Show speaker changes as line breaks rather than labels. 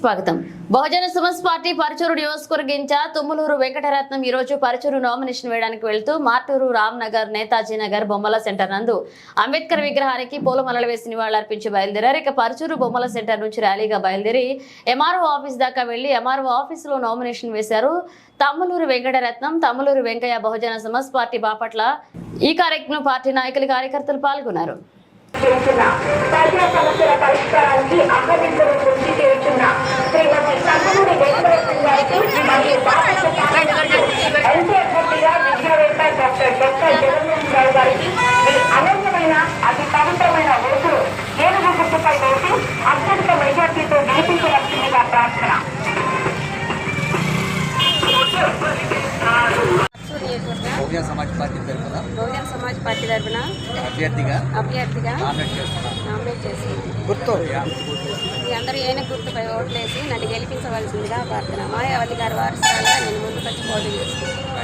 స్వాగతం. బహుజన సమాజ్ పార్టీ పరచూరు నియోజకవర్గ ఇన్ఛార్జ్ తుమ్మలూరు వెంకటరత్నం ఈ రోజు పరచూరు నామినేషన్ వేయడానికి వెళ్తూ మార్టూరు రామ్నగర్, నేతాజీ నగర్, బొమ్మల సెంటర్ నందు అంబేద్కర్ విగ్రహానికి పూలమాలలు వేసి నివాళులర్పించి బయలుదేరారు. ఇక పరచూరు బొమ్మల సెంటర్ నుంచి ర్యాలీగా బయలుదేరి ఎంఆర్ఓ ఆఫీస్ దాకా వెళ్లి ఎంఆర్ఓ ఆఫీసులో నామినేషన్ వేశారు. తమ్మలూరు వెంకటరత్నం, తమ్మలూరు వెంకయ్య బహుజన సమాజ్ పార్టీ బాపట్ల. ఈ కార్యక్రమంలో పార్టీ నాయకులు, కార్యకర్తలు పాల్గొన్నారు.
ప్రజా సమస్యల పరిష్కారానికి అహర్నిశలు కృషి చేస్తున్న శ్రీమతి తమ్మలూరి వెంకటరత్నం గారికి మరియు అభ్యర్థిగా విద్యావేత్త డాక్టర్ జగన్మోహన్ రావు గారికి ఈ అనన్యమైన అతి పవిత్రమైన ఓటు ఏనుగు గుర్తుపై వేసి అత్యధిక మెజార్టీతో గెలిపించవలసిందిగా ప్రార్థన.
బహుజన సమాజ్ పార్టీ తరఫున అభ్యర్థిగా నామినేట్ చేస్తున్నాం. ఈ అందరూ ఏనుగు గుర్తుపై ఓట్లేసి నన్ను గెలిపించవలసిందిగా ప్రార్థన. మాయావతి గారి వారసురాలుగా నేను ముందుకొచ్చి పోటీ చేస్తున్నాను.